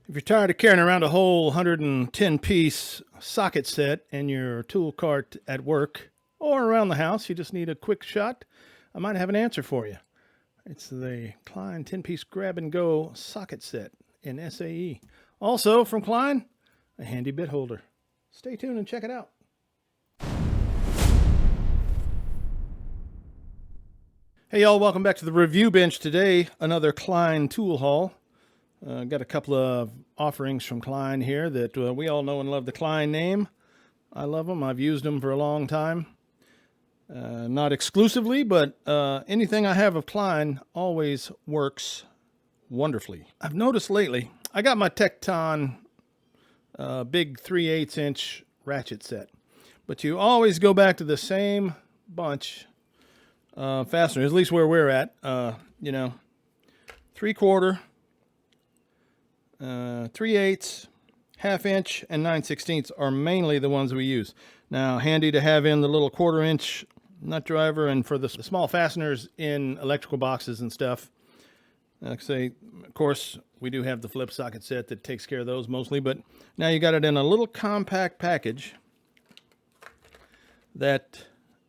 If you're tired of carrying around a whole 110-piece socket set in your tool cart at work or around the house, you just need a quick shot, I might have an answer for you. It's the Klein 10-piece grab-and-go socket set in SAE. Also from Klein, a handy bit holder. Stay tuned and check it out. Hey y'all, welcome back to the review bench today. Another Klein tool haul. Got a couple of offerings from Klein here that we all know and love the Klein name. I love them. I've used them for a long time. Not exclusively, but anything I have of Klein always works wonderfully. I've noticed lately, I got my Tecton big 3/8 inch ratchet set, but you always go back to the same bunch fasteners, at least where we're at. 3/4, 3/8, 1/2 inch, and 9/16 are mainly the ones we use. Now, handy to have in the little 1/4 inch nut driver, and for the small fasteners in electrical boxes and stuff. Like I say, of course, we do have the flip socket set that takes care of those mostly, but now you got it in a little compact package that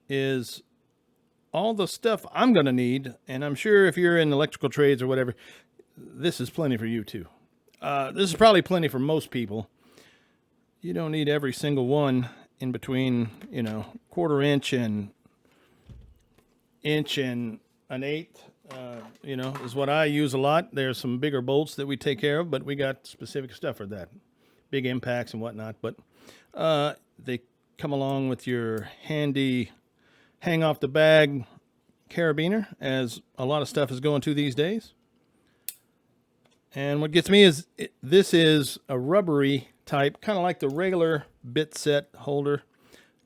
is all the stuff I'm going to need, and I'm sure if you're in electrical trades or whatever, this is plenty for you too. This is probably plenty for most people. You don't need every single one in between, 1/4 inch and inch and an eighth, is what I use a lot. There's some bigger bolts that we take care of, but we got specific stuff for that. Big impacts and whatnot, but they come along with your handy hang off the bag carabiner, as a lot of stuff is going to these days. And what gets me is this is a rubbery type, kind of like the regular bit set holder.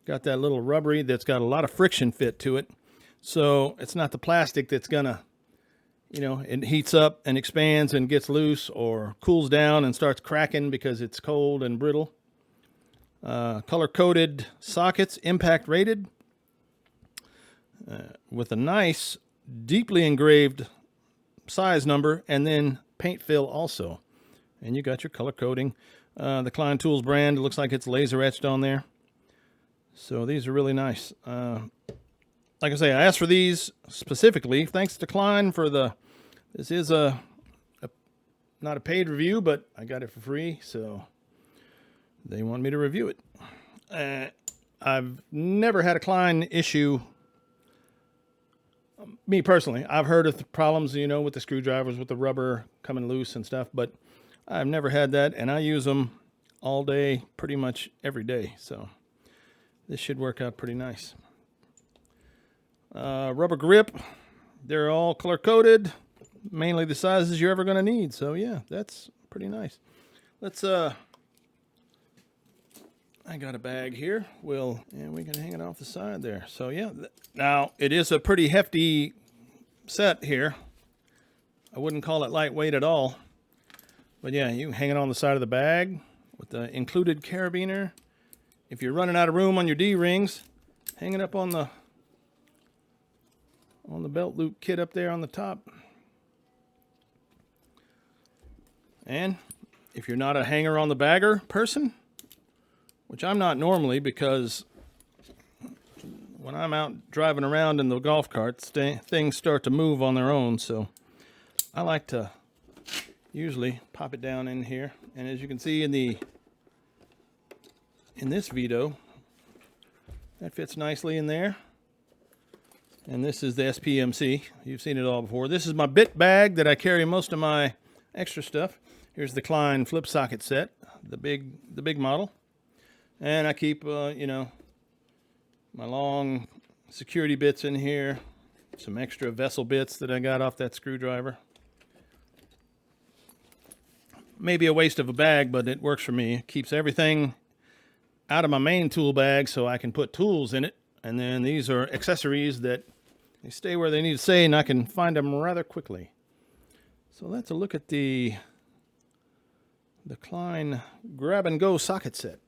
Got that little rubbery that's got a lot of friction fit to it. So it's not the plastic that's gonna, it heats up and expands and gets loose or cools down and starts cracking because it's cold and brittle. Color-coded sockets, impact rated, with a nice, deeply engraved size number, and then paint fill also. And you got your color coding. The Klein Tools brand, it looks like it's laser etched on there. So these are really nice. Like I say, I asked for these specifically. Thanks to Klein for this is not a paid review, but I got it for free, so they want me to review it. I've never had a Klein issue. Me personally, I've heard of the problems, with the screwdrivers, with the rubber coming loose and stuff, but I've never had that, and I use them all day, pretty much every day, so this should work out pretty nice. Rubber grip, they're all color-coded, mainly the sizes you're ever going to need, so yeah, that's pretty nice. Let's, I got a bag here. And we can hang it off the side there. So yeah, now it is a pretty hefty set here. I wouldn't call it lightweight at all. But yeah, you can hang it on the side of the bag with the included carabiner. If you're running out of room on your D-rings, hang it up on the belt loop kit up there on the top. And if you're not a hanger on the bagger person, which I'm not normally, because when I'm out driving around in the golf carts, things start to move on their own. So I like to usually pop it down in here. And as you can see in this Vito, that fits nicely in there. And this is the SPMC. You've seen it all before. This is my bit bag that I carry most of my extra stuff. Here's the Klein flip socket set, the big model. And I keep, my long security bits in here, some extra vessel bits that I got off that screwdriver. Maybe a waste of a bag, but it works for me. It keeps everything out of my main tool bag so I can put tools in it. And then these are accessories that they stay where they need to stay, and I can find them rather quickly. So that's a look at the Klein grab-and-go socket set.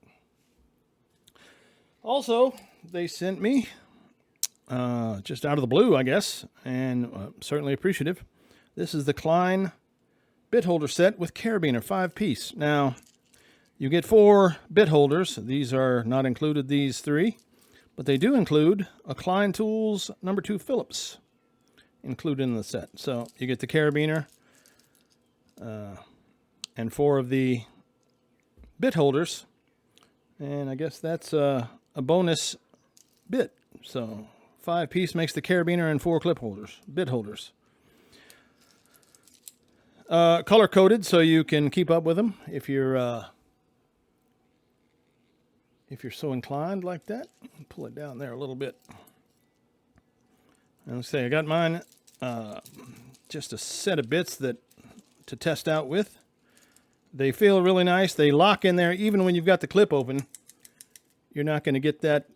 Also, they sent me, just out of the blue, I guess, and certainly appreciative. This is the Klein bit holder set with carabiner, 5-piece. Now, you get 4 bit holders. These are not included, these 3, but they do include a Klein Tools No. 2 Phillips included in the set. So you get the carabiner and 4 of the bit holders, and I guess that's a bonus bit. So 5-piece makes the carabiner and 4 clip holders, bit holders. Color coded, so you can keep up with them if you're so inclined like that. Pull it down there a little bit. And let's say I got mine, just a set of bits to test out with. They feel really nice. They lock in there even when you've got the clip open. You're not going to get that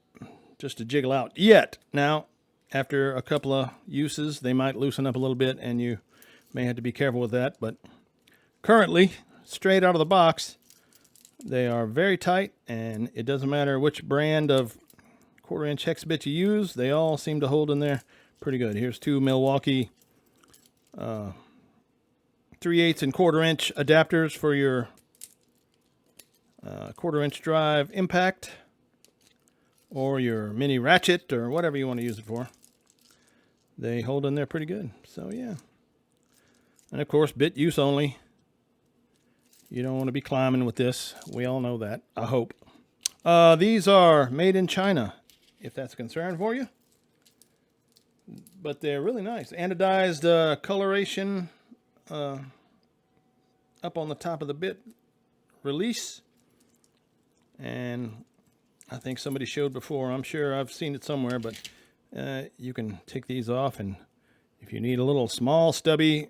just to jiggle out yet. Now, after a couple of uses, they might loosen up a little bit, and you may have to be careful with that. But currently, straight out of the box, they are very tight, and it doesn't matter which brand of 1/4-inch hex bit you use. They all seem to hold in there pretty good. Here's 2 Milwaukee 3/8 and 1/4-inch adapters for your 1/4-inch drive impact or your mini ratchet or whatever you want to use it for. They hold in there pretty good. So yeah. And of course, bit use only. You don't want to be climbing with this. We all know that, I hope. These are made in China, if that's a concern for you. But they're really nice. Anodized coloration up on the top of the bit release. And I think somebody showed before. I'm sure I've seen it somewhere, but you can take these off, and if you need a little small stubby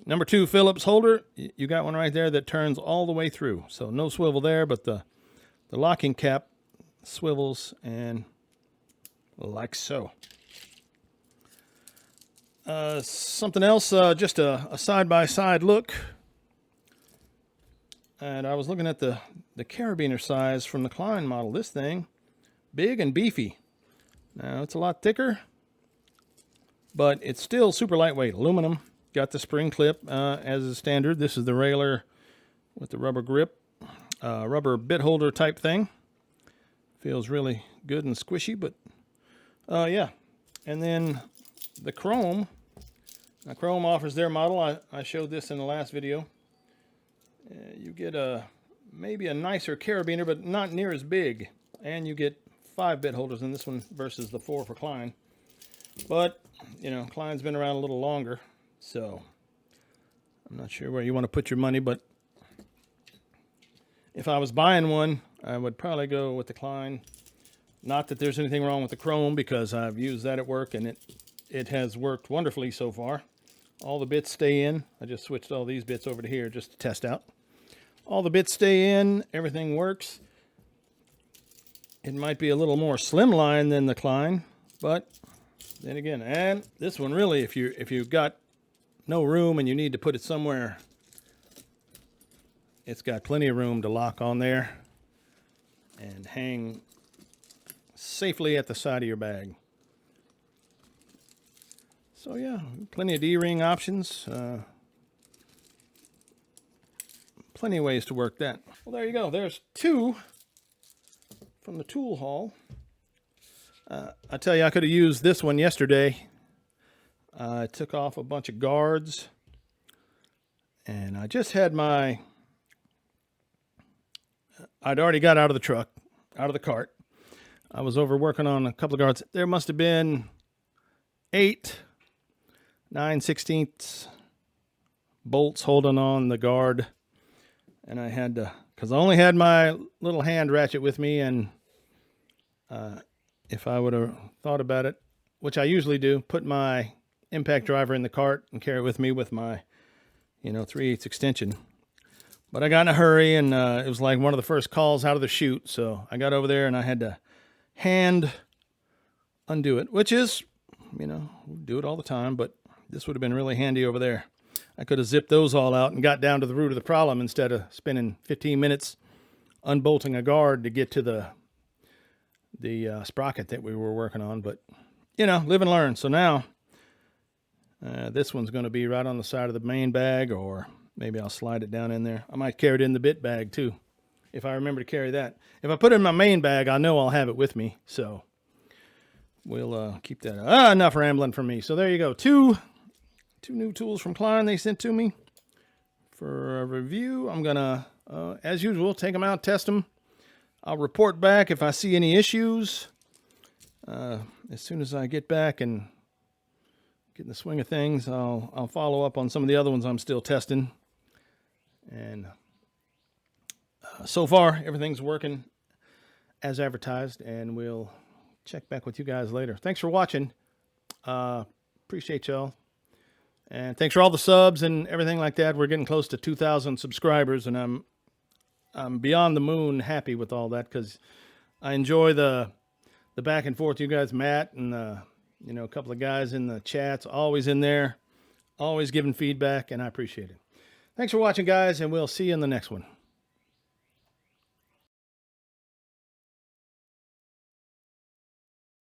No. 2 Phillips holder, you got one right there that turns all the way through. So no swivel there, but the locking cap swivels and like so. Something else, just a side-by-side look. And I was looking at the carabiner size from the Klein model. This thing, big and beefy. Now, it's a lot thicker, but it's still super lightweight. Aluminum. Got the spring clip as is standard. This is the railer with the rubber grip, rubber bit holder type thing. Feels really good and squishy, but yeah. And then the Chrome. Now, Chrome offers their model. I showed this in the last video. You get maybe a nicer carabiner, but not near as big. And you get 5 bit holders in this one versus the 4 for Klein. But, you know, Klein's been around a little longer. So, I'm not sure where you want to put your money, but if I was buying one, I would probably go with the Klein. Not that there's anything wrong with the Chrome, because I've used that at work, and it has worked wonderfully so far. All the bits stay in. I just switched all these bits over to here just to test out. All the bits stay in. Everything works. It might be a little more slimline than the Klein, but then again, and this one really, if you've got no room and you need to put it somewhere, it's got plenty of room to lock on there and hang safely at the side of your bag. So yeah, plenty of D-ring options. Plenty of ways to work that. Well, there you go. There's 2 from the tool haul. I tell you, I could have used this one yesterday. I took off a bunch of guards, and I just had I'd already got out of the truck, out of the cart. I was over working on a couple of guards. There must have been 8 9/16 bolts holding on the guard, and I had to, because I only had my little hand ratchet with me, and if I would have thought about it, which I usually do, put my impact driver in the cart and carry it with me with my 3/8 extension. But I got in a hurry, and it was like one of the first calls out of the chute, so I got over there and I had to hand undo it, which is, we do it all the time, but this would have been really handy over there. I could have zipped those all out and got down to the root of the problem instead of spending 15 minutes unbolting a guard to get to the sprocket that we were working on. But, live and learn. So now this one's going to be right on the side of the main bag, or Maybe I'll slide it down in there. I might carry it in the bit bag too, if I remember to carry that. If I put it in my main bag, I know I'll have it with me. So we'll keep that. Enough rambling from me. So there you go. Two new tools from Klein they sent to me for a review. I'm gonna, as usual, take them out, test them. I'll report back if I see any issues. As soon as I get back and get in the swing of things, I'll follow up on some of the other ones I'm still testing. And so far, everything's working as advertised, and we'll check back with you guys later. Thanks for watching. Appreciate y'all. And thanks for all the subs and everything like that. We're getting close to 2,000 subscribers, and I'm beyond the moon happy with all that, because I enjoy the back and forth. You guys, Matt, and a couple of guys in the chats, always in there, always giving feedback, and I appreciate it. Thanks for watching, guys, and we'll see you in the next one.